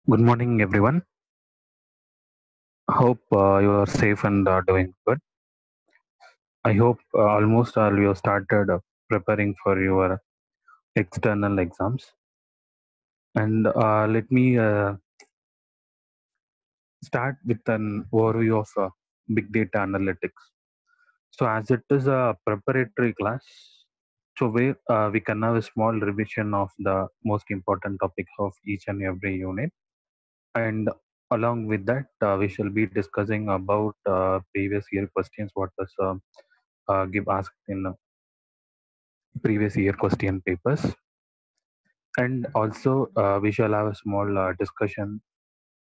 Good morning, everyone. Hope you are safe and doing good. I hope almost all you have started preparing for your external exams. And let me start with an overview of big data analytics. So, as it is a preparatory class, so we can have a small revision of the most important topics of each and every unit. And along with that, we shall be discussing about previous year questions. What was give asked in previous year question papers, and also we shall have a small discussion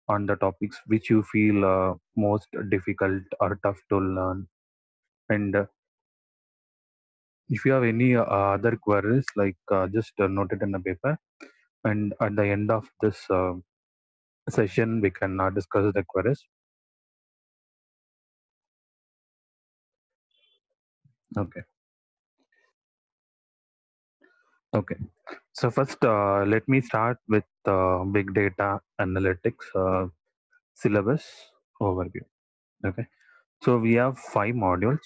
on the topics which you feel most difficult or tough to learn. And if you have any other queries, like just note it in the paper, and at the end of this session we can discuss the queries. Okay. Okay. So first, let me start with big data analytics syllabus overview. Okay. So we have five modules.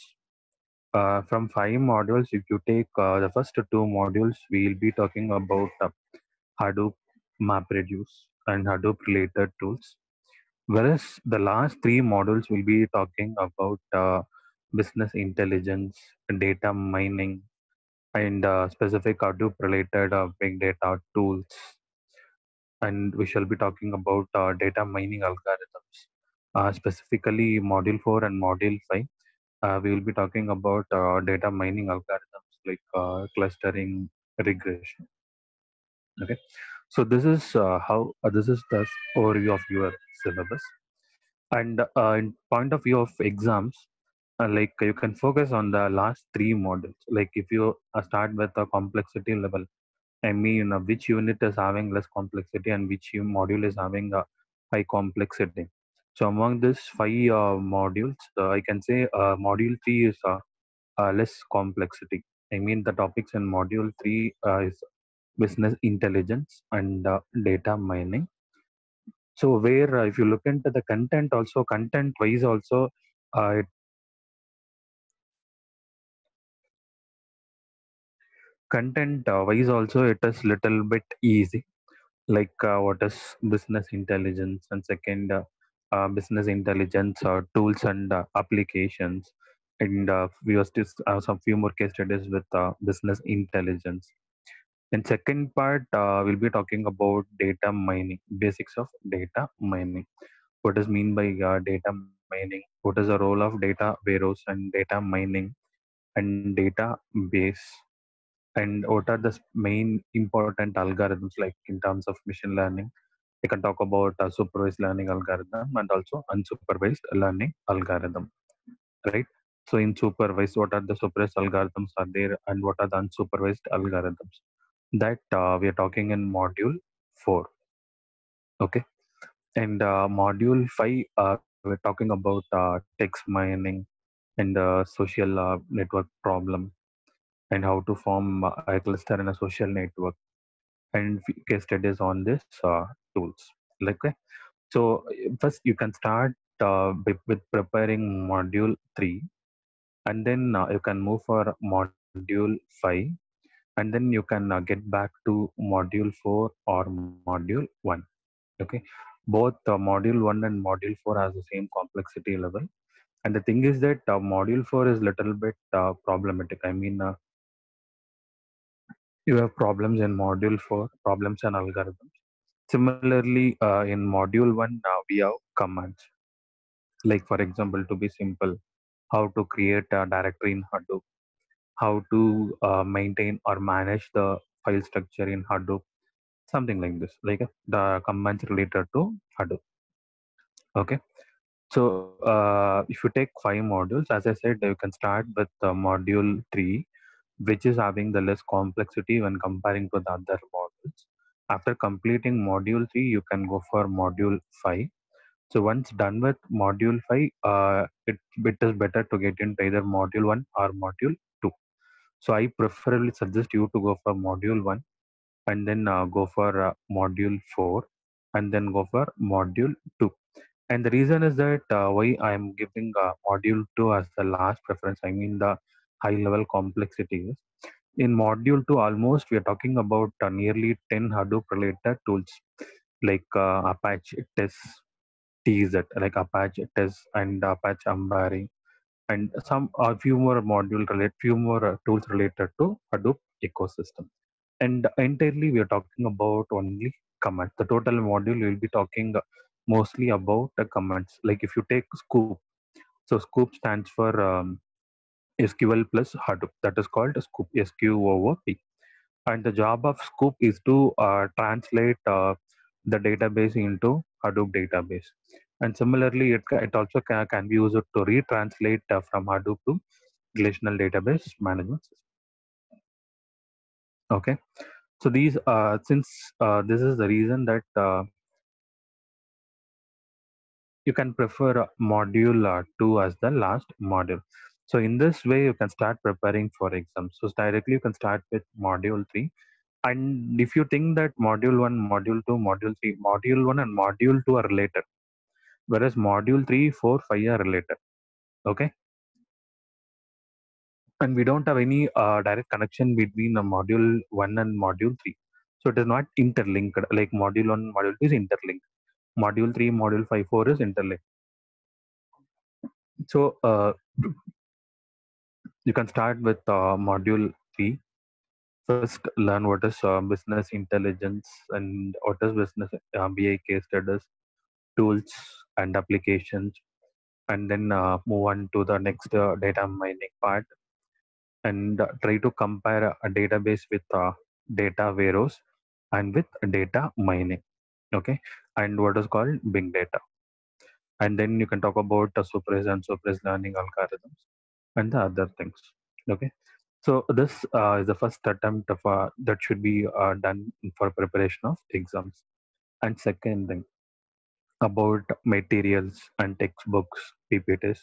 From five modules, if you take the first two modules, we'll be talking about Hadoop, MapReduce, and Hadoop related tools. Whereas the last three modules will be talking about business intelligence, data mining, and specific Hadoop related big data tools. And we shall be talking about data mining algorithms, specifically Module 4 and Module 5. We will be talking about data mining algorithms like clustering, regression. Okay, so this is the overview of your syllabus. And in point of view of exams, like you can focus on the last three modules. Like if you start with a complexity level, I mean, which unit is having less complexity and which module is having a high complexity. So among these five modules, I can say module 3 is less complexity. I mean, the topics in module 3 is business intelligence and data mining. So where if you look into the content also, content wise also, uh, content wise also it is little bit easy, like what is business intelligence, and second business intelligence tools and applications, and we will still have some few more case studies with business intelligence. And second part, we'll be talking about data mining, basics of data mining. What is mean by data mining? What is the role of data warehouse and data mining and database? And what are the main important algorithms like in terms of machine learning? We can talk about supervised learning algorithm and also unsupervised learning algorithm, right? So in supervised, what are the supervised algorithms are there and what are the unsupervised algorithms? That we are talking in module 4. Okay. And module 5, we're talking about text mining and social network problem, and how to form a cluster in a social network, and case studies on this tools. Like, okay. So first you can start with preparing module 3, and then you can move for module 5, and then you can get back to module 4 or module 1. Okay, both module 1 and module 4 has the same complexity level. And the thing is that module 4 is little bit problematic. I mean, you have problems in module 4, problems and algorithms. Similarly, in module 1, we have commands. Like, for example, to be simple, how to create a directory in Hadoop, how to maintain or manage the file structure in Hadoop, something like this, like the commands related to Hadoop. Okay. So, if you take five modules, as I said, you can start with module 3, which is having the less complexity when comparing to the other modules. After completing module 3, you can go for module 5. So once done with module 5, it is better to get into either module 1 or module 2. So I preferably suggest you to go for module 1 and then go for module 4, and then go for module 2. And the reason is that why I am giving module 2 as the last preference, I mean the high level complexity is in module 2 almost we are talking about nearly 10 Hadoop related tools like Apache Test, TZ, like Apache Test and Apache Ambari, and some few more tools related to Hadoop ecosystem. And entirely we are talking about only commands. The total module will be talking mostly about the commands. Like if you take Scoop, so Scoop stands for SQL plus Hadoop. That is called Scoop, SQOOP. And the job of Scoop is to translate the database into Hadoop database. And similarly, it also can be used to retranslate from Hadoop to relational database management system. Okay, so these since this is the reason that you can prefer module 2 as the last module. So in this way, you can start preparing for exams. So directly you can start with module 3. And if you think that module 1, module 2, module 3, module 1 and module 2 are related, whereas module 3, 4, 5 are related. Okay. And we don't have any direct connection between module 1 and module 3. So it is not interlinked like module 1, module 2 is interlinked. Module 3, module 5, 4 is interlinked. So you can start with module 3. First, learn what is business intelligence and what is business BI case studies, tools and applications, and then move on to the next data mining part and try to compare a database with data warehouse and with data mining. Okay, and what is called big data. And then you can talk about supervised and supervised learning algorithms and the other things. Okay, so this is the first attempt of that should be done for preparation of exams. And second thing about materials and textbooks, PPTs,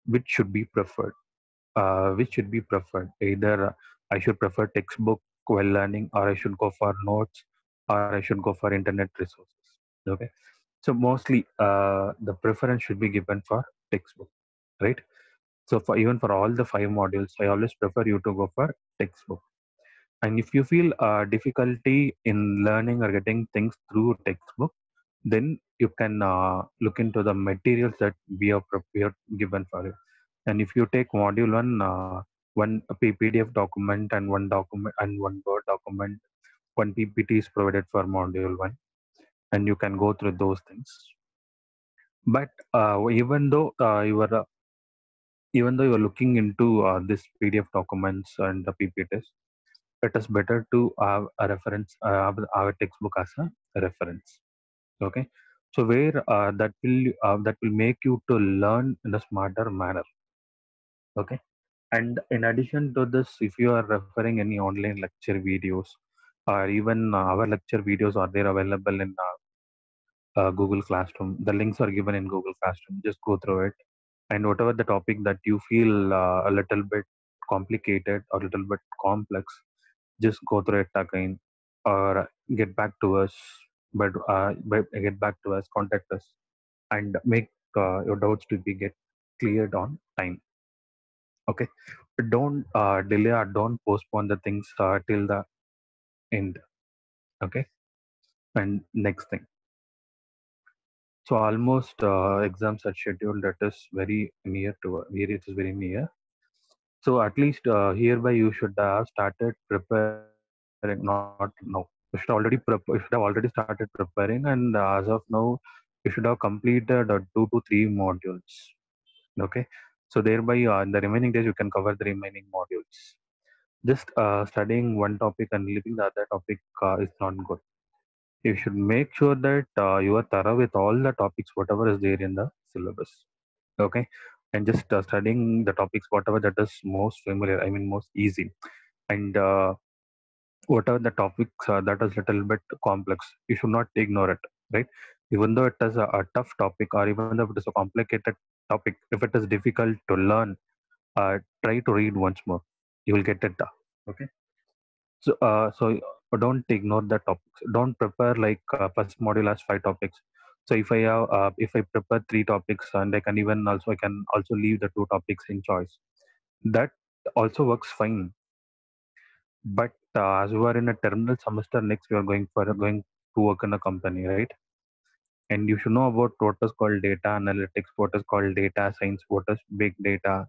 which should be preferred. Which should be preferred? Either I should prefer textbook while learning, or I should go for notes, or I should go for internet resources. Okay, so mostly the preference should be given for textbook, right? So for even for all the 5 modules, I always prefer you to go for textbook. And if you feel difficulty in learning or getting things through textbook, then you can look into the materials that we have prepared given for you. And if you take module 1, one PDF document and one document and one Word document, one PPT is provided for module 1, and you can go through those things. But even though you are looking into this PDF documents and the PPTs, it is better to have a reference, our textbook as a reference. Okay, so where that will make you to learn in a smarter manner. Okay, and in addition to this, if you are referring any online lecture videos or even our lecture videos are there available in Google Classroom. The links are given in Google Classroom. Just go through it, and whatever the topic that you feel a little bit complicated or a little bit complex, just go through it again or get back to us. But get back to us, contact us, and make your doubts to be get cleared on time. Okay, don't delay or don't postpone the things till the end. Okay, and next thing. So almost exams are scheduled. That is very near to where it is very near. So at least hereby you should have started preparing. Not now. You should have already started preparing, and as of now, you should have completed 2 to 3 modules. Okay. So thereby, in the remaining days, you can cover the remaining modules. Just studying one topic and leaving the other topic is not good. You should make sure that you are thorough with all the topics, whatever is there in the syllabus. Okay, and just studying the topics, whatever that is most familiar. I mean, most easy, and whatever the topics that is little bit complex, you should not ignore it. Right, even though it is a tough topic, or even though it is a complicated topic, if it is difficult to learn, try to read once more. You will get it. Okay. So, don't ignore the topics. Don't prepare like first module has 5 topics. So if I prepare 3 topics, and I can also leave the 2 topics in choice. That also works fine. But as we are in a terminal semester, next we are going to work in a company, right? And you should know about what is called data analytics, what is called data science, what is big data,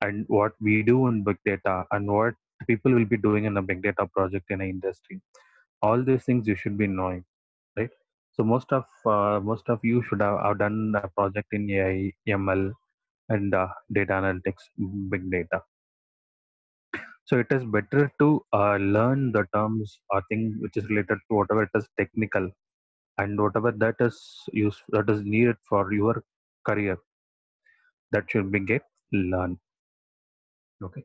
and what we do in big data, and what people will be doing in a big data project in an industry. All these things you should be knowing, right? So most of you should have done a project in AI, ML, and data analytics, big data. So it is better to learn the terms or thing which is related to whatever it is technical, and whatever that is needed for your career, that should be get learned. Okay.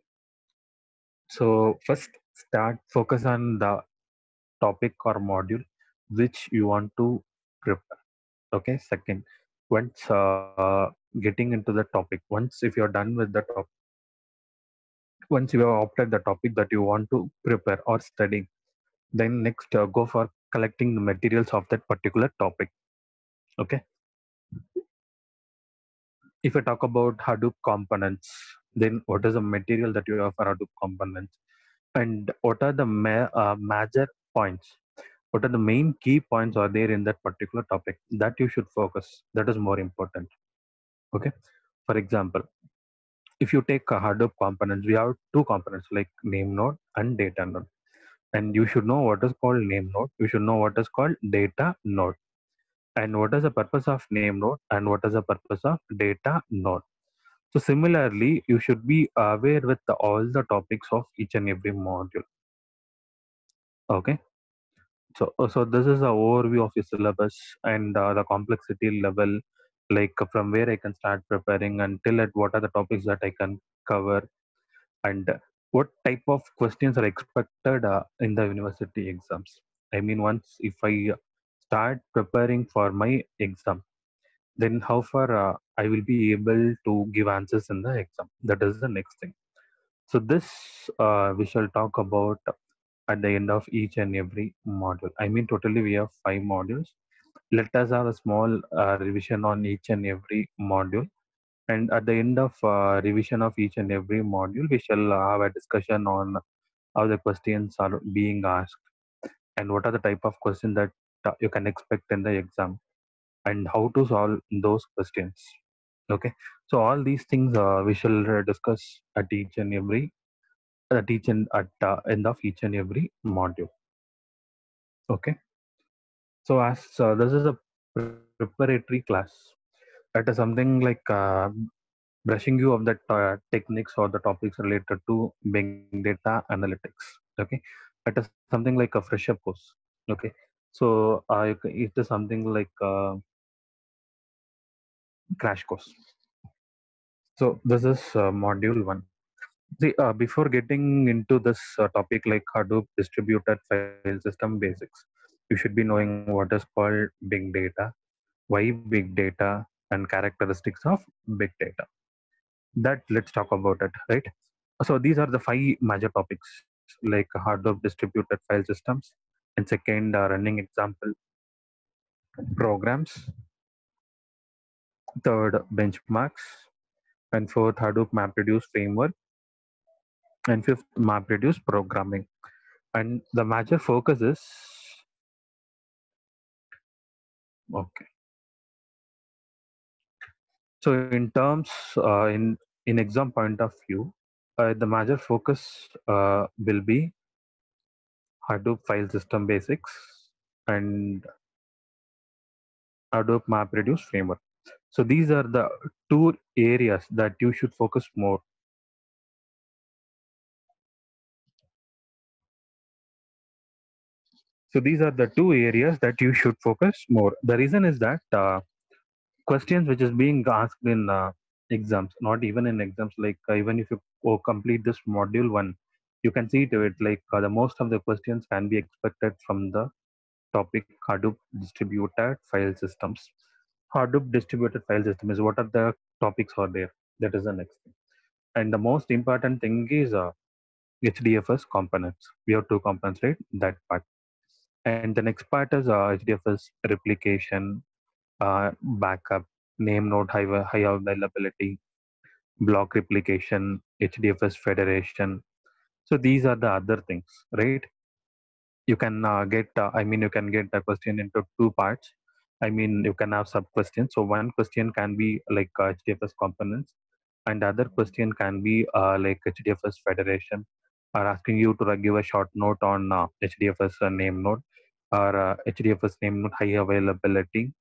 So first start focus on the topic or module which you want to prepare. Okay. Second, once getting into the topic, once if you're done with the topic, once you have opted the topic that you want to prepare or study, then next go for collecting the materials of that particular topic. Okay. If I talk about Hadoop components, then what is the material that you have for Hadoop components, and what are the major points? What are the main key points are there in that particular topic that you should focus? That is more important. Okay. For example, if you take a Hadoop components, we have 2 components like name node and data node. And you should know what is called name node. You should know what is called data node. And what is the purpose of name node and what is the purpose of data node. So similarly, you should be aware with all the topics of each and every module. Okay. So this is an overview of your syllabus and the complexity level, like from where I can start preparing until at what are the topics that I can cover, and what type of questions are expected in the university exams. I mean, once if I start preparing for my exam, then how far I will be able to give answers in the exam. That is the next thing. So this we shall talk about at the end of each and every module. I mean, totally we have 5 modules. Let us have a small revision on each and every module. And at the end of revision of each and every module, we shall have a discussion on how the questions are being asked and what are the type of questions that you can expect in the exam and how to solve those questions. Okay, so all these things we shall discuss at end of each and every module. Okay. So as this is a preparatory class, that is something like brushing you of the techniques or the topics related to big data analytics. Okay, it is something like a fresher course. Okay, so it is something like crash course. So this is module one. See, before getting into this topic like Hadoop distributed file system basics, you should be knowing what is called big data, why big data, and characteristics of big data. That let's talk about it, right? So these are the 5 major topics like Hadoop distributed file systems, and second, running example programs, third, benchmarks, and fourth, Hadoop MapReduce framework, and fifth, MapReduce programming. And the major focus is okay. So in terms in exam point of view, the major focus will be Hadoop file system basics and Hadoop MapReduce framework. So these are the 2 areas that you should focus more. So these are the 2 areas that you should focus more. The reason is that questions which is being asked in exams, not even in exams, like even if you complete this module one, you can see to it like the most of the questions can be expected from the topic Hadoop distributed file systems. Hadoop distributed file system is what are the topics are there. That is the next thing. And the most important thing is HDFS components. We have two components, right? That part. And the next part is HDFS replication, backup, name node high availability, block replication, HDFS federation. So these are the other things, right? You can you can get the question into two parts. You can have sub questions. So one question can be like HDFS components, and the other question can be like HDFS federation, or asking you to give a short note on HDFS name node, or HDFS name node high availability,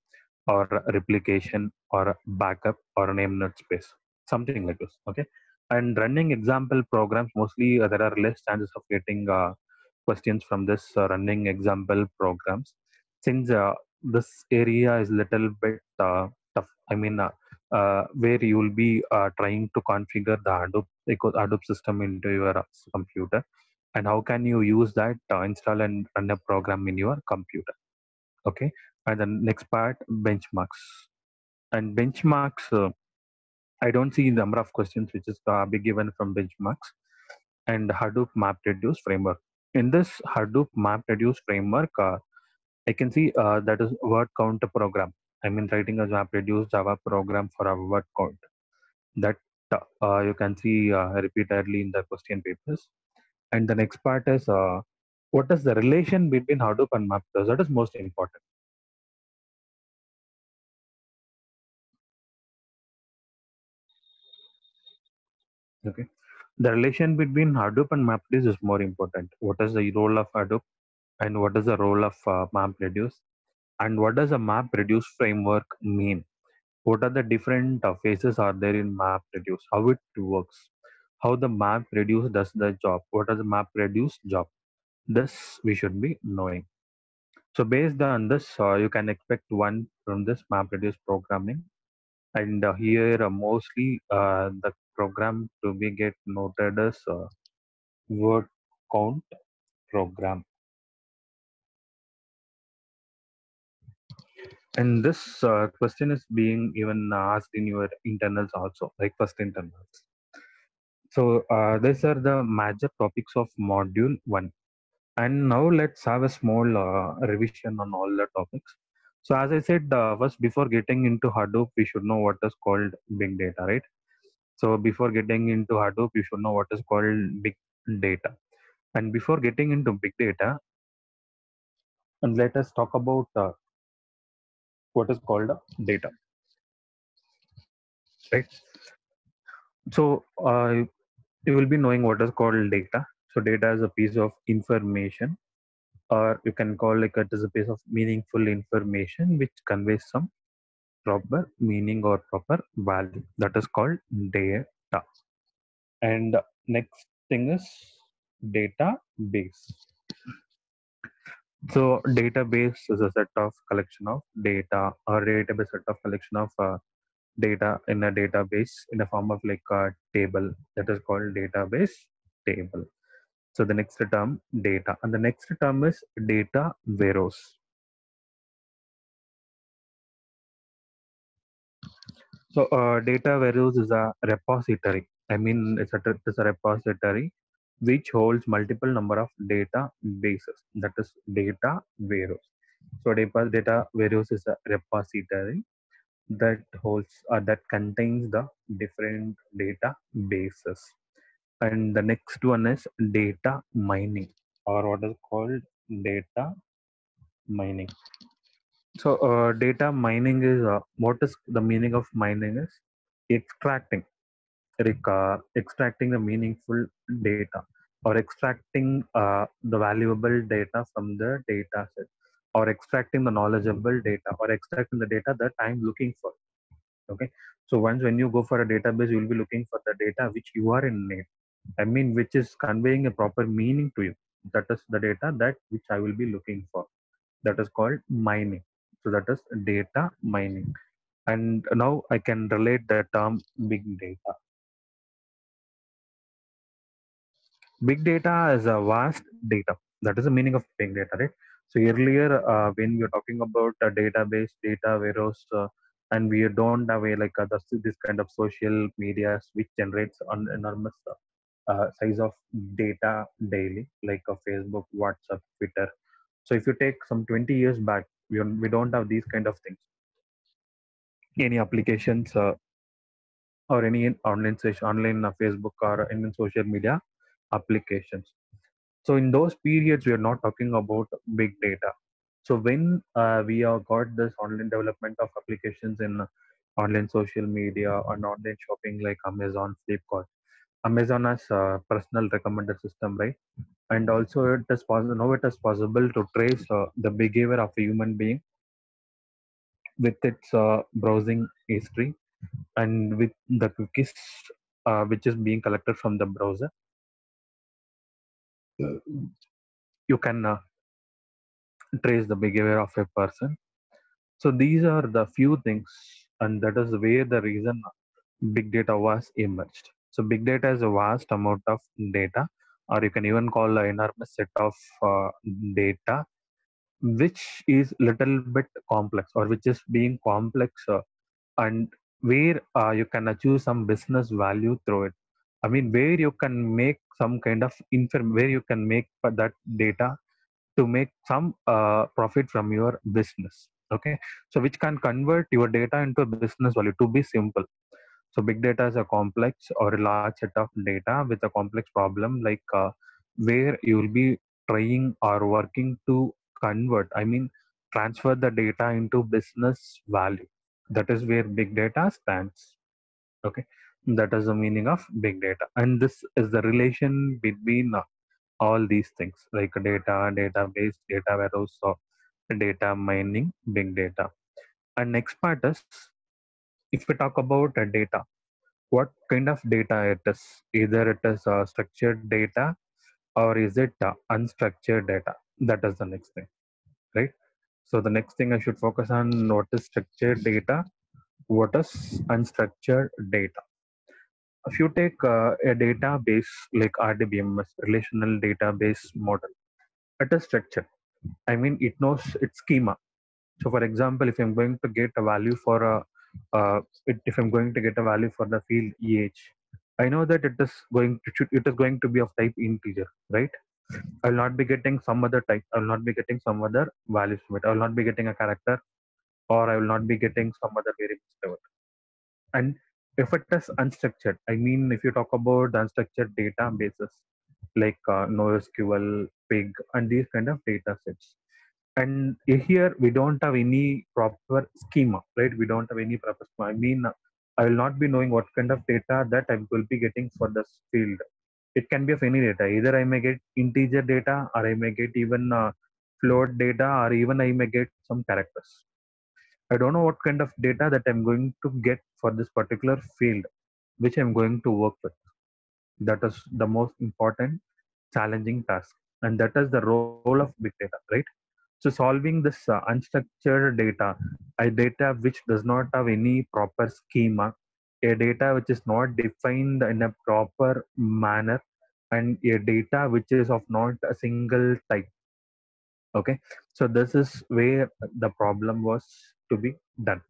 or replication, or backup, or name node space, something like this. Okay, and running example programs, mostly there are less chances of getting questions from this running example programs, since this area is little bit tough. Where you will be trying to configure the Hadoop system into your computer, and how can you use that install and run a program in your computer. Okay, and the next part, benchmarks. And benchmarks, I don't see the number of questions which is be given from benchmarks. And Hadoop MapReduce framework. In this Hadoop MapReduce framework, I can see that is word count program. Writing a MapReduce Java program for a word count. That you can see repeatedly in the question papers. And the next part is what is the relation between Hadoop and MapReduce? That is most important. Okay. The relation between Hadoop and MapReduce is more important. What is the role of Hadoop and what is the role of MapReduce? And what does a MapReduce framework mean? What are the different phases are there in MapReduce? How it works? How the MapReduce does the job? What is the MapReduce job? This we should be knowing. So based on this, you can expect one from this MapReduce programming. And here mostly the program to be get noted as word count program. And this question is being even asked in your internals also, like first internals. So these are the major topics of module 1. And now let's have a small revision on all the topics. So as I said, first before getting into Hadoop, we should know what is called big data, right? So before getting into Hadoop, you should know what is called big data. And before getting into big data, and let us talk about what is called data, right? So you will be knowing what is called data. So data is a piece of information, or you can call it as a piece of meaningful information which conveys some proper meaning or proper value. That is called data. And next thing is database. So database is a set of collection of data, or database set of collection of data in a database in a form of like a table. That is called database table. So the next term, data, and the next term is data warehouse. So data warehouse is a repository. It's a repository which holds multiple number of data bases. That is data warehouse. So data warehouse is a repository that holds that contains the different data bases. And the next one is data mining, or what is called data mining. So data mining is what is the meaning of mining is extracting, extracting the meaningful data, or extracting the valuable data from the data set, or extracting the knowledgeable data, or extracting the data that I'm looking for. Okay, so once when you go for a database, you will be looking for the data which you are in need. Which is conveying a proper meaning to you. That is the data that which I will be looking for. That is called mining. So that is data mining. And now I can relate the term big data. Big data is a vast data. That is the meaning of big data, right? So earlier, when we were talking about a database, data warehouse, and we don't have a like this kind of social medias which generates enormous size of data daily, like a Facebook, WhatsApp, Twitter. So if you take some 20 years back, we don't have these kind of things. Any applications or any online session, online Facebook or any social media applications. So in those periods, we are not talking about big data. So when we have got this online development of applications in online social media and online shopping like Amazon, Flipkart. Amazon has a personal recommender system, right? And also it is possible now it is possible to trace the behavior of a human being with its browsing history and with the cookies which is being collected from the browser. You can trace the behavior of a person. So these are the few things, and that is where the reason big data was emerged. So big data is a vast amount of data, or you can even call an enormous set of data, which is little bit complex, or which is being complex, and where you can achieve some business value through it. I mean, where you can make some kind of where you can make that data to make some profit from your business. Okay, so which can convert your data into a business value. To be simple, so big data is a complex or a large set of data with a complex problem, like where you will be trying or working to convert, I mean, transfer the data into business value. That is where big data stands. Okay, that is the meaning of big data, and this is the relation between all these things like data, database, data warehouse, or data mining, big data. And next part is, if we talk about data, what kind of data it is? Either it is structured data or is it unstructured data? That is the next thing, right? So the next thing I should focus on, what is structured data, what is unstructured data. If you take a database like RDBMS, relational database model, it is structured. I mean, it knows its schema. So, for example, if I'm going to get a value for a, if I'm going to get a value for the field EH, I know that it is going to be of type integer, right? I will not be getting some other type. I will not be getting some other values from it. I will not be getting a character, or I will not be getting some other variables to it. And if it is unstructured, I mean, if you talk about the unstructured databases like NoSQL, Pig, and these kind of data sets. And here we don't have any proper schema, right? We don't have any proper schema. I mean, I will not be knowing what kind of data that I will be getting for this field. It can be of any data. Either I may get integer data, or I may get even float data, or even I may get some characters. I don't know what kind of data that I'm going to get for this particular field, which I'm going to work with. That is the most important challenging task. And that is the role of big data, right? So solving this unstructured data, a data which does not have any proper schema, a data which is not defined in a proper manner, and a data which is of not a single type. Okay, so this is where the problem was to be done.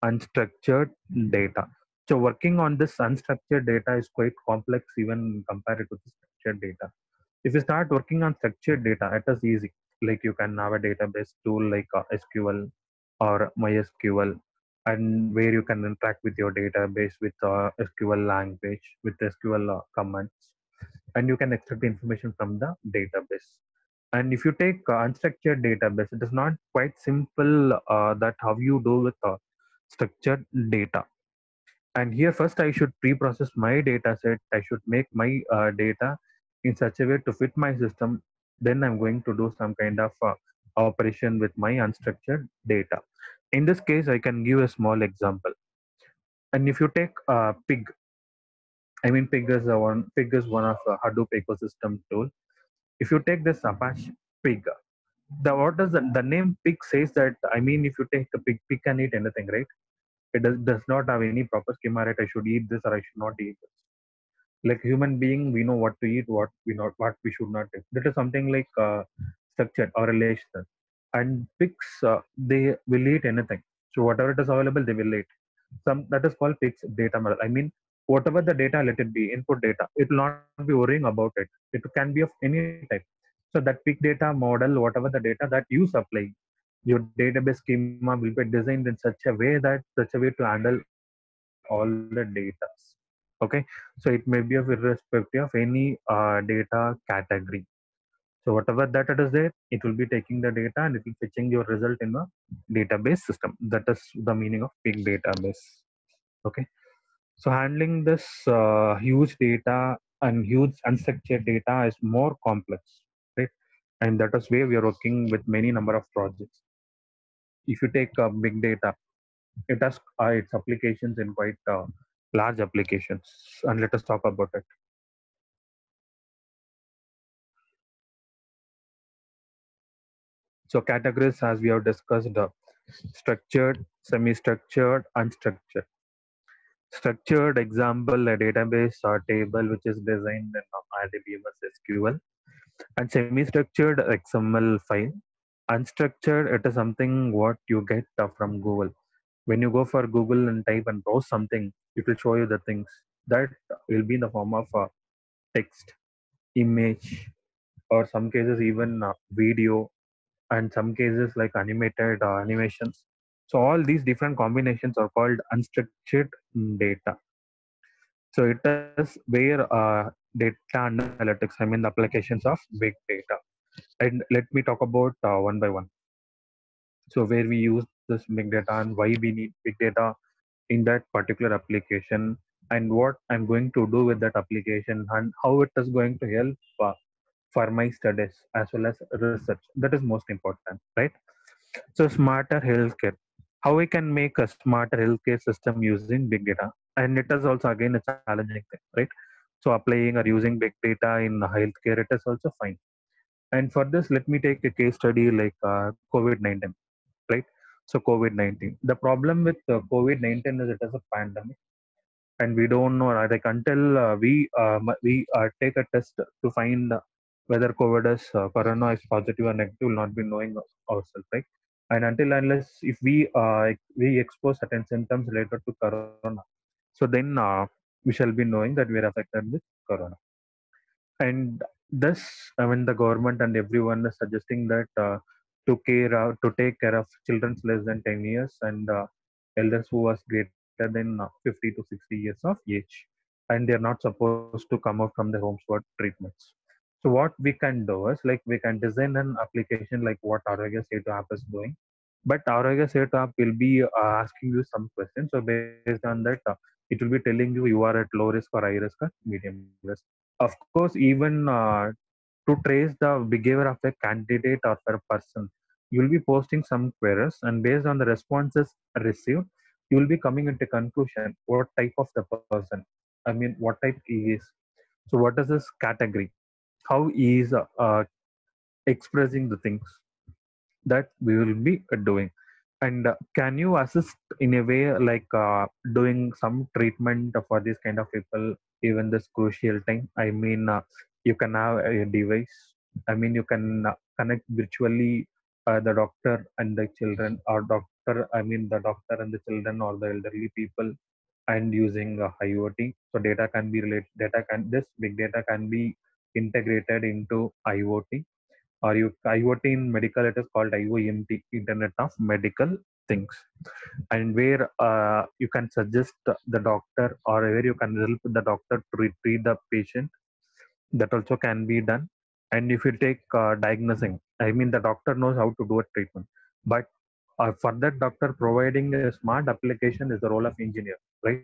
Unstructured data. So working on this unstructured data is quite complex even compared to the structured data. If you start working on structured data, it is easy. Like you can have a database tool like SQL or MySQL, and where you can interact with your database with SQL language, with SQL commands, and you can extract the information from the database. And if you take unstructured database, it is not quite simple that how you do with structured data. And here first I should pre-process my data set. I should make my data in such a way to fit my system. Then I'm going to do some kind of operation with my unstructured data. In this case, I can give a small example. And if you take Pig, I mean, Pig is one of Hadoop ecosystem tool. If you take this Apache Pig, what does the name Pig says that, I mean, if you take a pig can eat anything, right? It does not have any proper schema, right? I should eat this or I should not eat this. Like human being, we know what to eat, what we should not eat. That is something like structured or relational. And pigs, they will eat anything. So whatever it is available, they will eat. Some that is called pigs data model. I mean, whatever the data, let it be input data, it will not be worrying about it. It can be of any type. So that big data model, whatever the data that you supply, your database schema will be designed in such a way to handle all the data. Okay, so it may be of irrespective of any data category. So whatever that it is there, it will be taking the data and it will fetching your result in a database system. That is the meaning of big database. Okay. So handling this huge data and huge unstructured data is more complex, right? And that is where we are working with many number of projects. If you take big data, it has its applications in quite large applications. And let us talk about it. So categories, as we have discussed, structured, semi-structured, unstructured. Structured example, a database or table which is designed in RDBMS SQL, and semi-structured XML file. Unstructured, it is something what you get from Google. When you go for Google and type and browse something, it will show you the things that will be in the form of text, image, or some cases even video, and some cases like animated animations. So all these different combinations are called unstructured data. So it is where data analytics, I mean the applications of big data. And let me talk about one by one. So where we use this big data and why we need big data in that particular application, and what I'm going to do with that application and how it is going to help for my studies as well as research. That is most important, right? So smarter healthcare. How we can make a smarter healthcare system using big data, and it is also again a challenging thing, right? So applying or using big data in healthcare, it is also fine. And for this, let me take a case study like COVID-19, right? So COVID-19. The problem with COVID-19 is it is a pandemic, and we don't know like until we take a test to find whether COVID is corona is positive or negative, will not be knowing ourselves, right? And until unless if we expose certain symptoms related to corona, so then we shall be knowing that we are affected with corona. And thus, I mean, the government and everyone is suggesting that to take care of children less than 10 years and elders who was greater than 50 to 60 years of age, and they are not supposed to come out from their homes for treatments. So what we can do is like we can design an application like what Arogya Setu app is doing, but Arogya Setu app will be asking you some questions. So based on that, it will be telling you are at low risk or high risk or medium risk. Of course, even to trace the behavior of a candidate or a person, you will be posting some queries, and based on the responses received, you will be coming into conclusion what type of the person. I mean, what type he is. So, what is his category? How he is expressing the things that we will be doing. And can you assist in a way like doing some treatment for this kind of people, even this crucial time? I mean, you can have a device. I mean, you can connect virtually the doctor and the children, or doctor, I mean, the doctor and the children or the elderly people, and using IoT. So data can be related, this big data can be integrated into IoT, or you IoT in medical, it is called IoMT, Internet of Medical Things, and where you can suggest the doctor, or where you can help the doctor to treat the patient. That also can be done. And if you take diagnosing, I mean the doctor knows how to do a treatment, but for that doctor, providing a smart application is the role of engineer, right?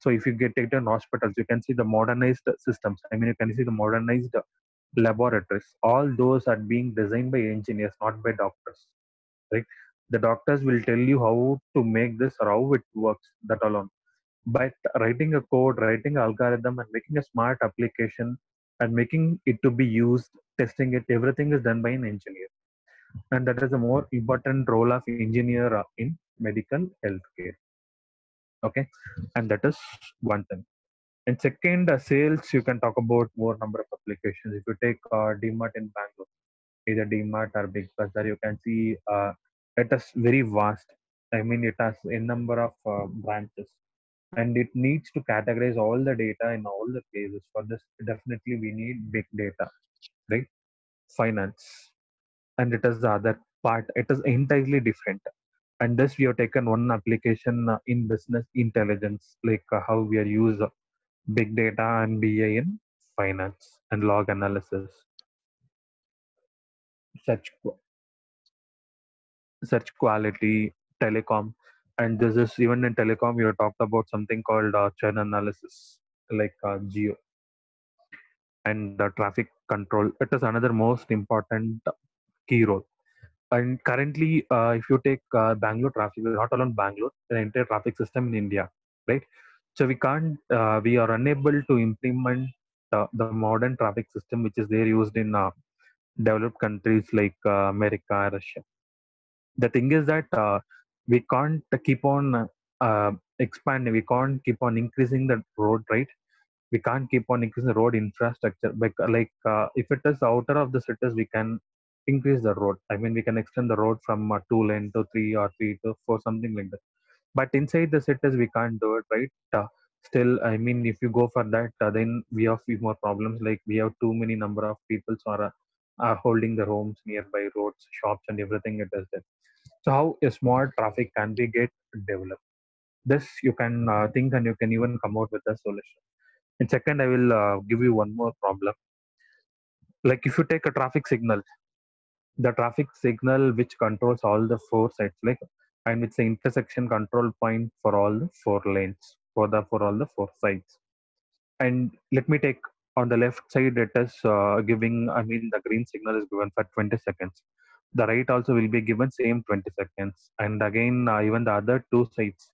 So if you get take in hospitals, you can see the modernized systems. I mean, you can see the modernized laboratories. All those are being designed by engineers, not by doctors, right? The doctors will tell you how to make this or how it works, that alone. But writing a code, writing an algorithm, and making a smart application and making it to be used, testing it, everything is done by an engineer. And that is a more important role of engineer in medical healthcare. Okay, and that is one thing. And second, sales, you can talk about more number of applications. If you take DMart in Bangalore, either DMart or Big Bazaar, you can see it is very vast. I mean, it has a number of branches, and it needs to categorize all the data in all the places. For this, definitely we need big data, right? Finance, and it is the other part. It is entirely different. And this we have taken one application in business intelligence, like how we are use big data and BI in finance and log analysis, search search quality, telecom, and this is even in telecom. You talked about something called churn analysis, like geo and traffic control. It is another most important key role. And currently, if you take Bangalore traffic, not alone Bangalore, the entire traffic system in India, right? So we are unable to implement the modern traffic system which is there used in developed countries like America, Russia. The thing is that we can't keep on expanding, we can't keep on increasing the road, right? We can't keep on increasing the road infrastructure. If it is outer of the cities, we can increase the road. I mean, we can extend the road from 2 lane to three or three to four, something like that. But inside the cities, we can't do it, right? Still, I mean, if you go for that, then we have few more problems. Like we have too many number of people are holding the homes nearby roads, shops, and everything. It is there. So how a small traffic can be get developed? This you can think, and you can even come out with a solution. In second, I will give you one more problem. Like if you take a traffic signal, the traffic signal which controls all the four sides, like, and it's the intersection control point for all the four lanes, for all the four sides. And let me take on the left side, it is giving. I mean, the green signal is given for 20 seconds. The right also will be given same 20 seconds, and again even the other two sides,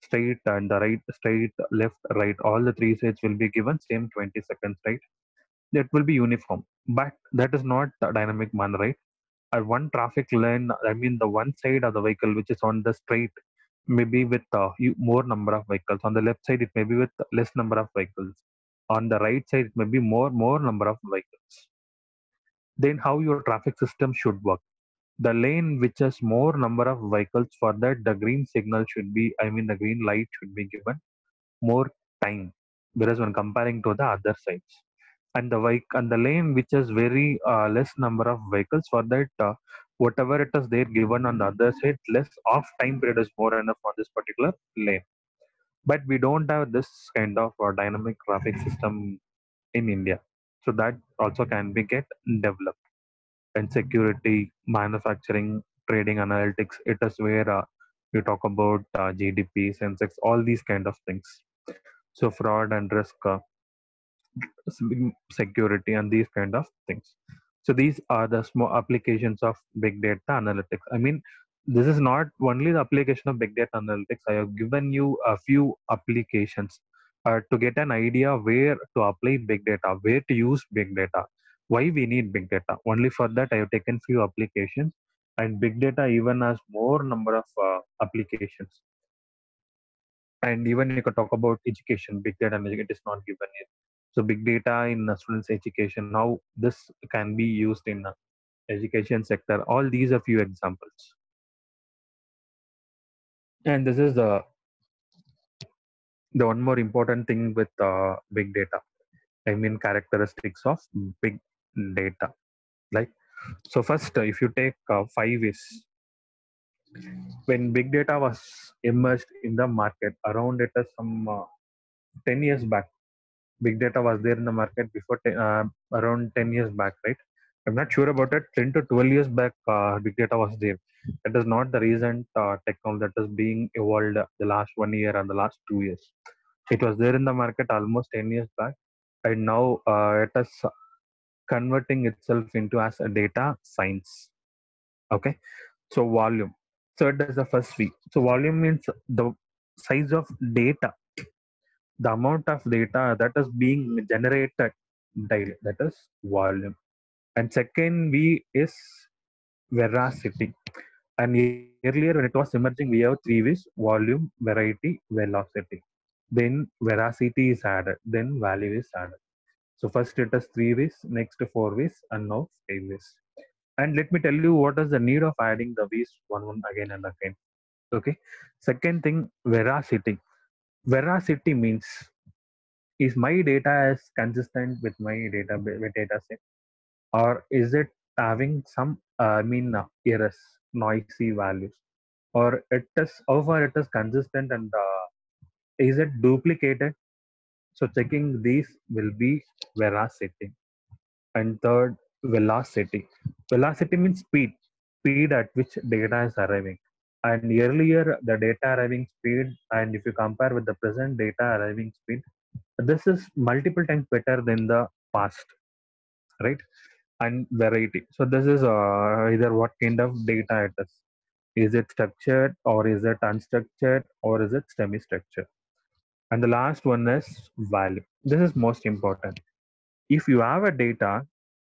straight and the right, straight, left, right, all the three sides will be given same 20 seconds, right? That will be uniform, but that is not a dynamic manner, right? At one traffic lane, I mean the one side of the vehicle which is on the straight, maybe with more number of vehicles. On the left side, it may be with less number of vehicles. On the right side, it may be more number of vehicles. Then how your traffic system should work? The lane which has more number of vehicles, for that the green signal should be, I mean the green light should be given more time, whereas when comparing to the other sides. And the lane which has very less number of vehicles, for that whatever it is there given on the other side, less off time period is more enough on this particular lane. But we don't have this kind of dynamic traffic system in India. So that also can be get developed. And security, manufacturing, trading, analytics, it is where we talk about GDP, Sensex, all these kind of things. So fraud and risk, security, and these kind of things. So these are the small applications of big data analytics. I mean, this is not only the application of big data analytics. I have given you a few applications to get an idea where to apply big data, where to use big data, why we need big data. Only for that, I have taken few applications, and big data even has more number of applications. And even you can talk about education, big data, and it is not given here. So big data in students education, how this can be used in education sector, all these are few examples. And this is the one more important thing with big data, I mean characteristics of big data. Like, so first, if you take 5 years, when big data was emerged in the market, around it is some 10 years back. Big data was there in the market before around 10 years back, right? I'm not sure about it. 10 to 12 years back, big data was there. That is not the recent technology that is being evolved the last 1 year and the last 2 years. It was there in the market almost 10 years back, and now it is converting itself into as a data science. Okay, so volume. So it is the first V. So volume means the size of data, the amount of data that is being generated daily, that is volume. And second V is veracity. And earlier when it was emerging, we have three V's: volume, variety, velocity. Then veracity is added, then value is added. So first it is three V's, next four V's, and now 5 V's. And let me tell you what is the need of adding the V's one again and again. Okay. Second thing, veracity. Veracity means, is my data as consistent with my data set, or is it having some errors, noisy values, or it is how far it is consistent, and is it duplicated? So checking these will be veracity. And third, velocity. Velocity means speed at which data is arriving. And earlier, the data arriving speed, and if you compare with the present data arriving speed, this is multiple times better than the past, right? And variety. So this is either what kind of data it is. Is it structured, or is it unstructured, or is it semi-structured? And the last one is value. This is most important. If you have a data,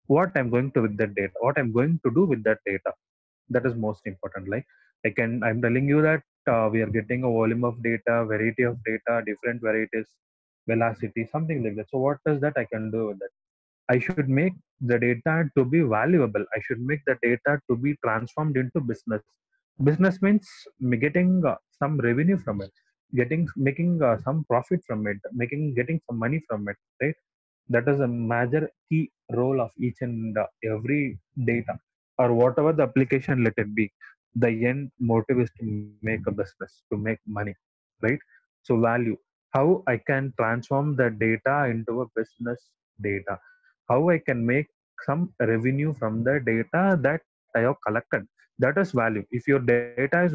what I'm going to with that data, what I'm going to do with that data, that is most important. Like I'm telling you that we are getting a volume of data, variety of data, different varieties, velocity, something like that. So what is that I can do with that? I should make the data to be valuable. I should make the data to be transformed into business. Business means getting some revenue from it, making some profit from it, getting some money from it, right? That is a major key role of each and every data, or whatever the application let it be. The end motive is to make a business, to make money, right? So value, how I can transform the data into a business data, how I can make some revenue from the data that I have collected. That is value. If your data is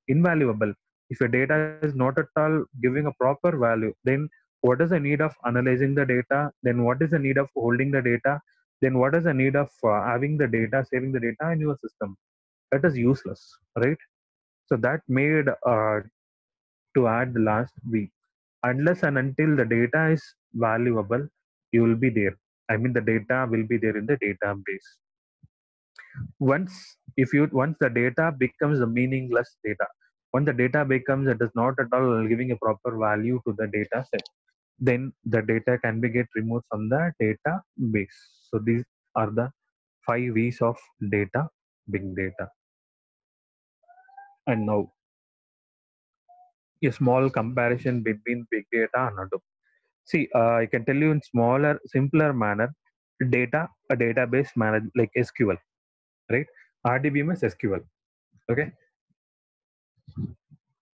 invaluable, if your data is not at all giving a proper value, then what is the need of analyzing the data? Then what is the need of holding the data? Then what is the need of having the data, saving the data in your system? That is useless, right? So that made to add the last week. Unless and until the data is valuable, you will be there. I mean, the data will be there in the database. Once the data becomes a meaningless data, when the data becomes, it is not at all giving a proper value to the data set, then the data can be get removed from the database. So these are the 5 V's of data, big data. And now a small comparison between big data and Hadoop. See, I can tell you in smaller, simpler manner, a database manage like SQL, right? RDBMS SQL. Okay,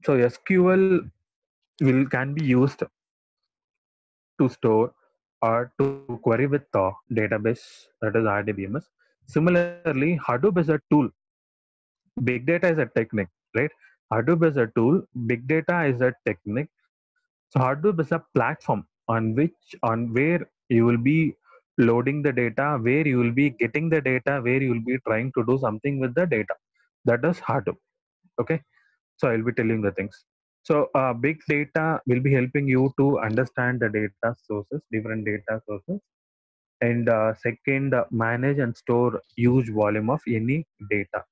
so SQL will can be used to store or to query with the database, that is RDBMS. Similarly, Hadoop is a tool, big data is a technique, right? Hadoop is a tool, big data is a technique. So Hadoop is a platform on where you will be loading the data, where you will be getting the data, where you will be trying to do something with the data. That is Hadoop. Okay, so I'll be telling the things. So big data will be helping you to understand the data sources, different data sources, and second, manage and store huge volume of any data.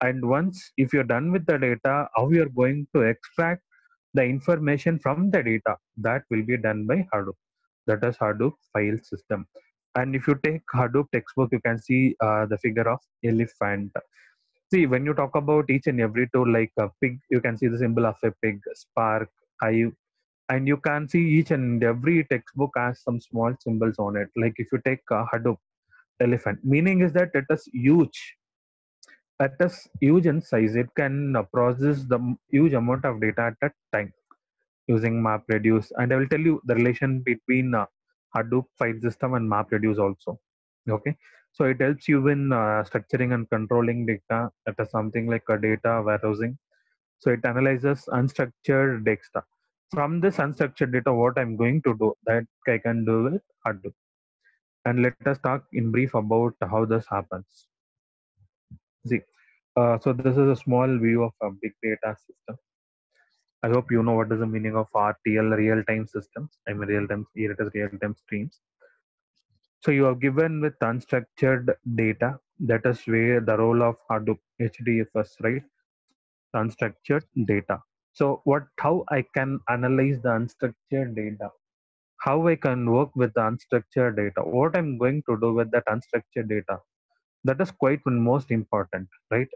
And once if you're done with the data, how you're going to extract the information from the data, that will be done by Hadoop. That is Hadoop file system. And if you take Hadoop textbook, you can see the figure of elephant. See, when you talk about each and every tool, like a pig, you can see the symbol of a pig, Spark, Hive, and you can see each and every textbook has some small symbols on it. Like if you take Hadoop elephant, meaning is that it is huge. It is huge in size. It can process the huge amount of data at a time using MapReduce. And I will tell you the relation between Hadoop file system and MapReduce also. Okay, so it helps you in structuring and controlling data. That is something like a data warehousing. So it analyzes unstructured data. From this unstructured data, what I'm going to do, that I can do with Hadoop. And let us talk in brief about how this happens. See, so this is a small view of a big data system. I hope you know what is the meaning of RTL, real-time systems. I mean, real-time, here it is real-time streams. So you are given with unstructured data. That is where the role of Hadoop HDFS, right? So unstructured data. So how I can analyze the unstructured data? How I can work with the unstructured data? What I'm going to do with that unstructured data? That is quite one most important, right?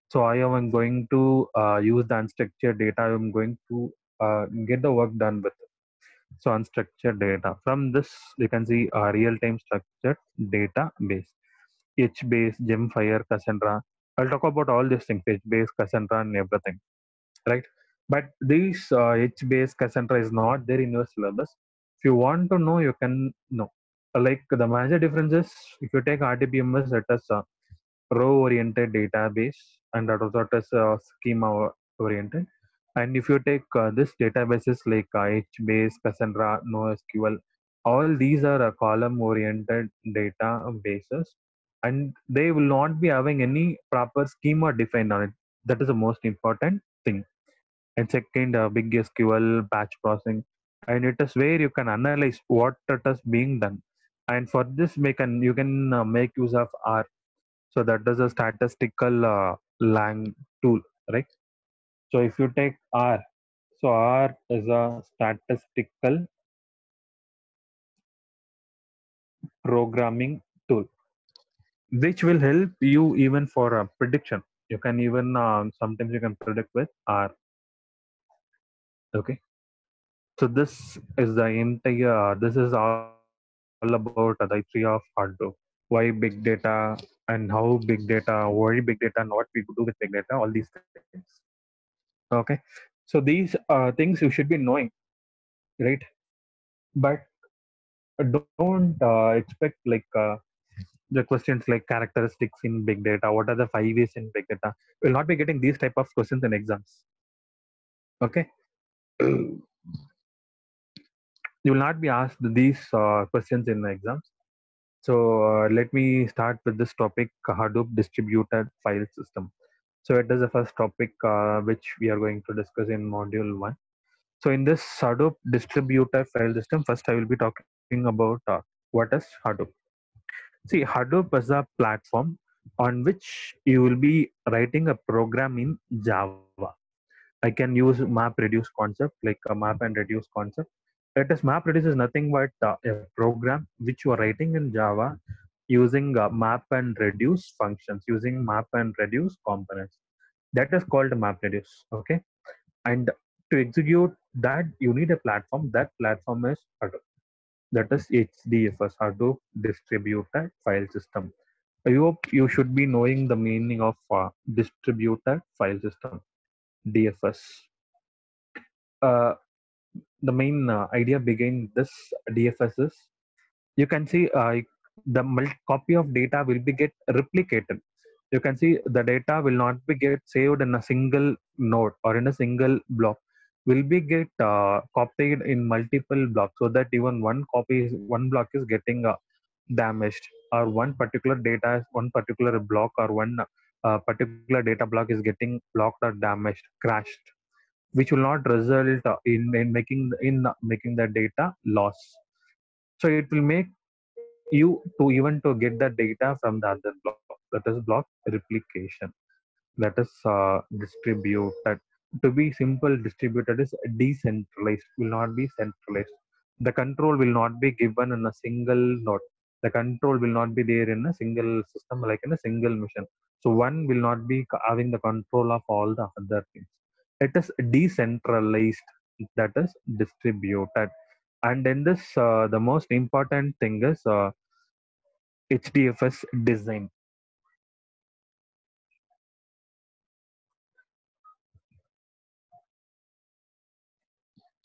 So I am going to use the unstructured data. I'm going to get the work done with. So unstructured data. From this, you can see a real-time structured database. HBase, Gemfire, Cassandra. I'll talk about all these things, HBase, Cassandra, and everything, right? But these HBase, Cassandra is not there in your syllabus. If you want to know, you can know. Like the major difference is if you take RDBMS, it is a row-oriented database, and that also it is schema-oriented. And if you take this databases like HBase, Cassandra, NoSQL, all these are column-oriented databases, and they will not be having any proper schema defined on it. That is the most important thing. And second, big SQL, batch processing, and it is where you can analyze what it is being done. And for this, you can make use of R. So that is a statistical lang tool, right? So if you take R, so R is a statistical programming tool, which will help you even for prediction. You can even sometimes you can predict with R. Okay. So this is the entire. This is all about the history of Hadoop. Why big data and how big data, why big data, and what we could do with big data. All these things. Okay. So these things you should be knowing, right? But don't expect like the questions like characteristics in big data. What are the 5 ways in big data? Will not be getting these type of questions in exams. Okay. You will not be asked these questions in the exams. So let me start with this topic, Hadoop distributed file system. So it is the first topic which we are going to discuss in module 1. So in this Hadoop distributed file system, first I will be talking about what is Hadoop. See, Hadoop is a platform on which you will be writing a program in Java. I can use MapReduce concept, like a map and reduce concept. It is MapReduce is nothing but a program which you are writing in Java using map and reduce functions, using map and reduce components. That is called MapReduce. Okay, and to execute that, you need a platform. That platform is Hadoop. That is HDFS, Hadoop Distributed File System. I hope you should be knowing the meaning of distributed file system, DFS. Uh, the main idea behind this DFS is you can see the copy of data will be get replicated. You can see the data will not be get saved in a single node or in a single block. Will be get copied in multiple blocks so that even one block is getting damaged, or one particular data, one particular block, or one particular data block is getting blocked or damaged, crashed, which will not result in making the data loss. So it will make you to even to get the data from the other block. That is block replication. That is distributed. To be simple, distributed is decentralized. Will not be centralized. The control will not be given in a single node. The control will not be there in a single system, like in a single mission. So one will not be having the control of all the other things. It is decentralized. That is distributed. And in this, the most important thing is HDFS design.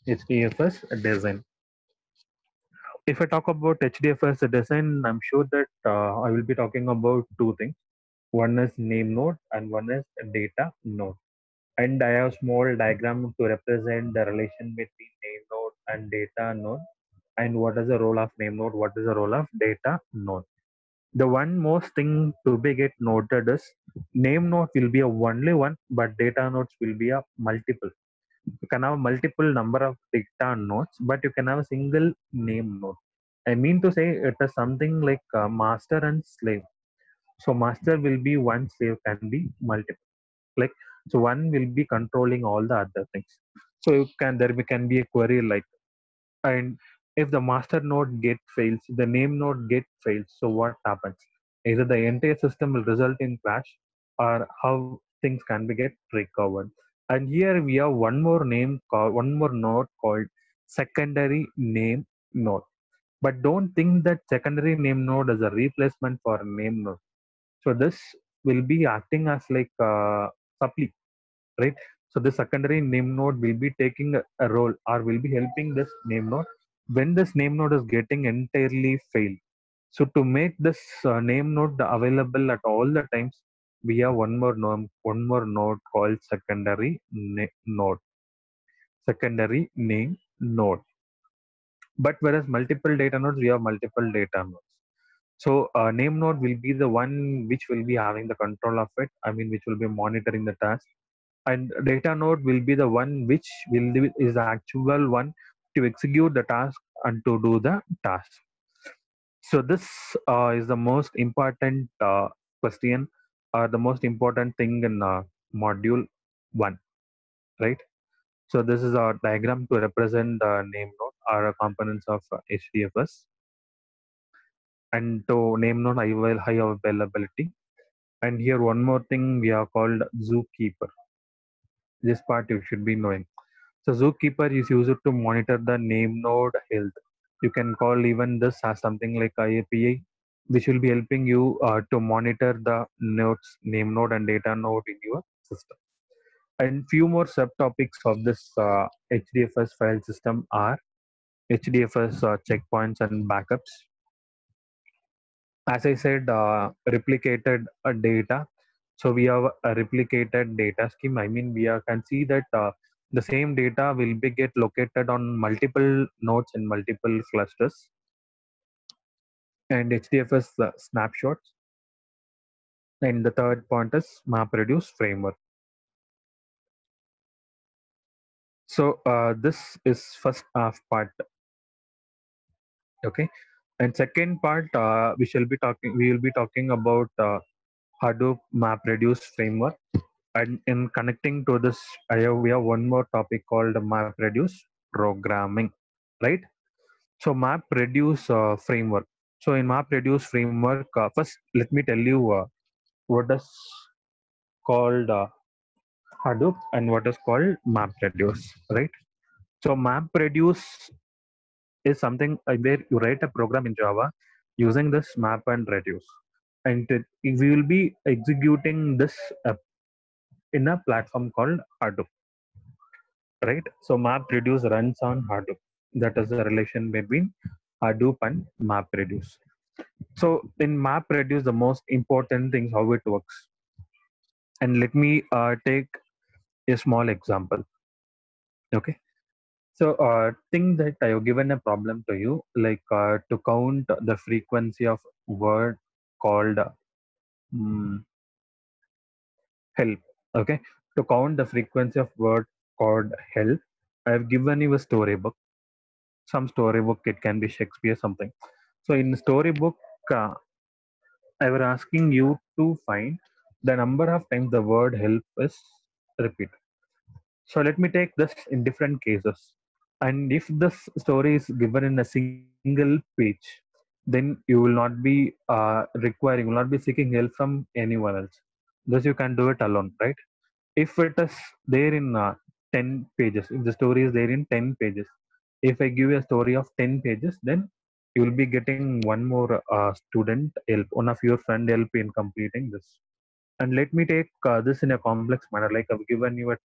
HDFS design. If I talk about HDFS design, I'm sure that I will be talking about two things. One is name node and one is data node. And I have small diagram to represent the relation between name node and data node. And what is the role of name node? What is the role of data node? The one most thing to be get noted is name node will be a only one, but data nodes will be a multiple. You can have multiple number of data nodes, but you can have a single name node. I mean to say it is something like master and slave. So master will be one, slave can be multiple. Like, so one will be controlling all the other things. So you can there can be a query like, and if the master node get fails, the name node get fails. So what happens? Either the entire system will result in crash, or how things can be get recovered. And here we have one more node called secondary name node. But don't think that secondary name node is a replacement for a name node. So this will be acting as like supply, right? So the secondary name node will be taking a role or will be helping this name node when this name node is getting entirely failed. So to make this name node available at all the times, we have one more node called node, secondary name node. But whereas multiple data nodes, we have multiple data nodes. So name node will be the one which will be having the control of it. I mean, which will be monitoring the task, and data node will be the one which is the actual one to execute the task and to do the task. So this is the most important question or the most important thing in module 1, right? So this is our diagram to represent the name node or components of HDFS, and to name node high availability. And here one more thing we are called zookeeper. This part you should be knowing. So zookeeper is used to monitor the name node health. You can call even this as something like IAPI, which will be helping you to monitor the nodes, name node and data node in your system. And few more subtopics of this HDFS file system are HDFS checkpoints and backups. As I said, replicated data. So we have a replicated data scheme. I mean, can see that the same data will be get located on multiple nodes in multiple clusters. And HDFS snapshots. And the third point is MapReduce framework. So this is first half part. Okay. And second part, we will be talking about Hadoop MapReduce framework. And in connecting to this, we have one more topic called MapReduce programming, right? So MapReduce framework. So in MapReduce framework, first let me tell you what is called Hadoop and what is called MapReduce, right? So MapReduce is something where you write a program in Java using this map and reduce, and we will be executing this in a platform called Hadoop, right? So MapReduce runs on Hadoop. That is the relation between Hadoop and MapReduce. So in MapReduce, the most important thing is how it works. And let me take a small example. Okay. So think that I have given a problem to you, like to count the frequency of word called mm, help. Okay. To count the frequency of word called help, I have given you a storybook. Some storybook, it can be Shakespeare, something. So in storybook, uh, I was asking you to find the number of times the word help is repeated. So let me take this in different cases. And if this story is given in a single page, then you will not be you will not be seeking help from anyone else. Thus you can do it alone, right? If it is there in 10 pages, if the story is there in 10 pages, if I give you a story of 10 pages, then you will be getting one more student help, one of your friend help in completing this. And let me take this in a complex manner, like I've given you a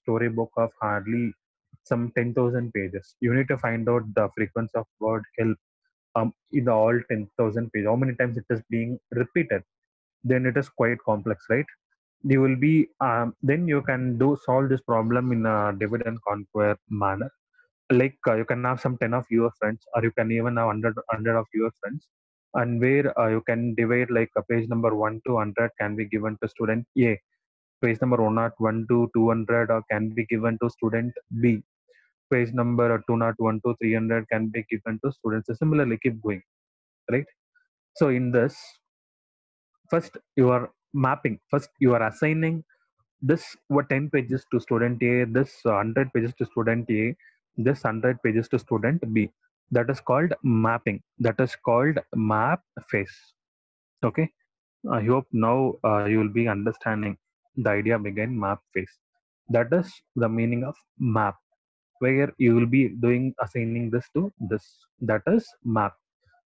storybook of hardly some 10,000 pages. You need to find out the frequency of word help in the all 10,000 pages, how many times it is being repeated. Then it is quite complex, right? You will be then you can do solve this problem in a divide and conquer manner. Like you can have some 10 of your friends, or you can even have 100 of your friends, and where you can divide, like page number 1 to 100 can be given to student A, page number 101 to 200 can be given to student B, page number 201 to 300 can be given to students. So similarly keep going, right? So in this, first you are mapping, first you are assigning this what 10 pages to student A, this 100 pages to student A, this 100 pages to student B. That is called mapping. That is called map phase. Okay. I hope now you will be understanding the idea behind map phase. That is the meaning of map, where you will be doing assigning this to this. That is map.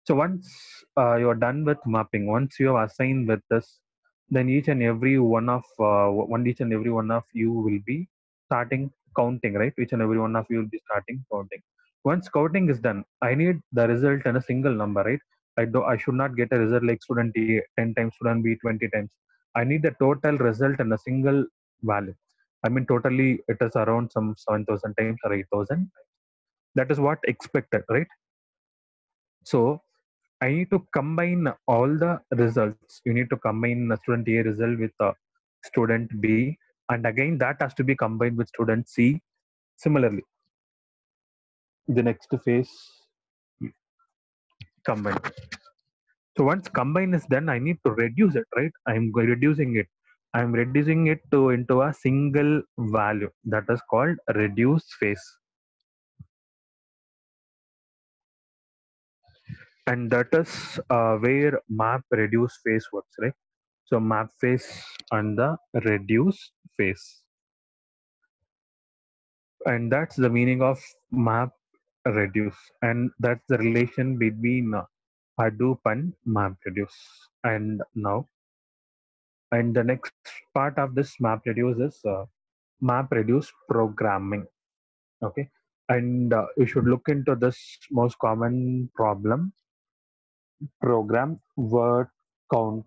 So once you're done with mapping, once you have assigned with this, then each and every one of you will be starting counting, right? Each and every one of you will be starting counting. Once counting is done, I need the result in a single number, right? I should not get a result like student A 10 times, student B 20 times. I need the total result in a single value. I mean, totally it is around some 7,000 times or 8,000. That is what expected, right? So I need to combine all the results. You need to combine the student A result with student B, and again that has to be combined with student C. Similarly, the next phase combine. So once combine is done, I need to reduce it, right? Reducing it. I'm reducing it to into a single value that is called reduce phase, and that is where map reduce phase works, right? So map phase and the reduce phase, and that's the meaning of map reduce, and that's the relation between Hadoop and map reduce. And now, and the next part of this map reduce is map reduce programming. Okay, and you should look into this most common problem: program word count,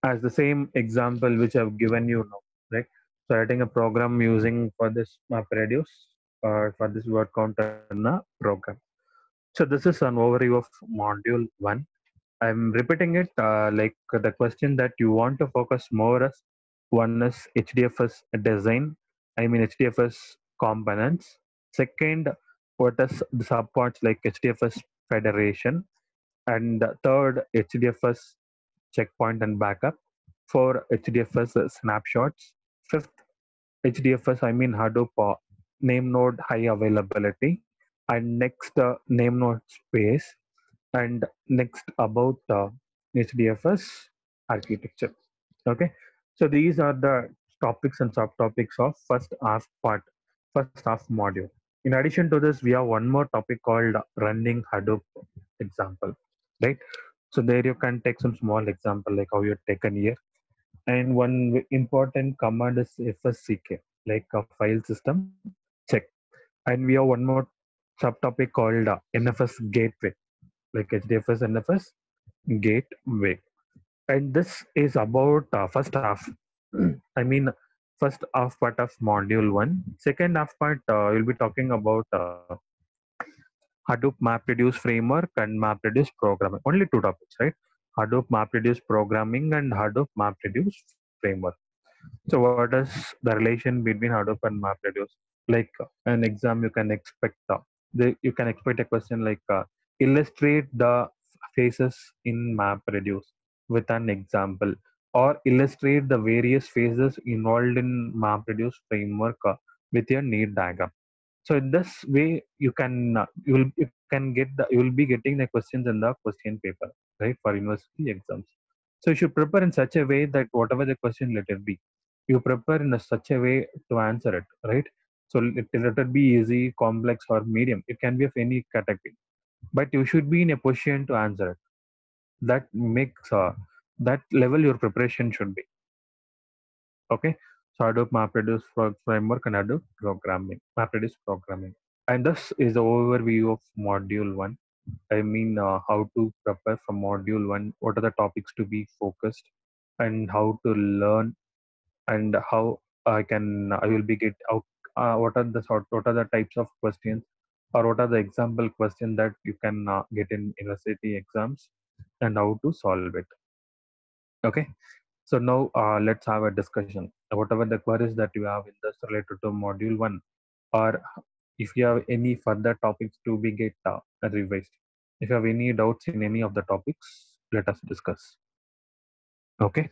as the same example which I've given you now, right? So writing a program using for this map reduce for this word count in a program. So this is an overview of module one. I'm repeating it like the question that you want to focus more as one is HDFS design, I mean HDFS components. Second, what is the subparts like HDFS federation, and third HDFS checkpoint and backup. For HDFS snapshots. Fifth, HDFS, I mean Hadoop name node high availability. And next, name node space. And next, about HDFS architecture. Okay. So these are the topics and subtopics of first half module. In addition to this, we have one more topic called running Hadoop example, right? So there you can take some small example like how you're taken here. And one important command is FSCK, like a file system check. And we have one more subtopic called NFS gateway, like HDFS NFS gateway. And this is about first half. I mean, first half part of module one. Second half part, we'll be talking about Hadoop MapReduce framework and MapReduce programming. Only two topics, right? Hadoop MapReduce programming and Hadoop MapReduce framework. So what is the relation between Hadoop and MapReduce? Like an exam, you can expect you can expect a question like illustrate the phases in MapReduce with an example, or illustrate the various phases involved in MapReduce framework with your need diagram. So in this way, you will be getting the questions in the question paper, right, for university exams. So you should prepare in such a way that whatever the question let it be, you prepare in such a way to answer it, right? So let it be easy, complex, or medium. It can be of any category, but you should be in a position to answer it. That makes that level your preparation should be. Okay. So Hadoop MapReduce framework and Hadoop programming, MapReduce programming. And this is the overview of module one. I mean, how to prepare for module one, what are the topics to be focused, and how to learn, and how I will be get out. What are the types of questions, or what are the example questions that you can get in university exams, and how to solve it. Okay. So now let's have a discussion. Whatever the queries that you have in this related to module one, or if you have any further topics to be get revised. If you have any doubts in any of the topics, let us discuss. Okay.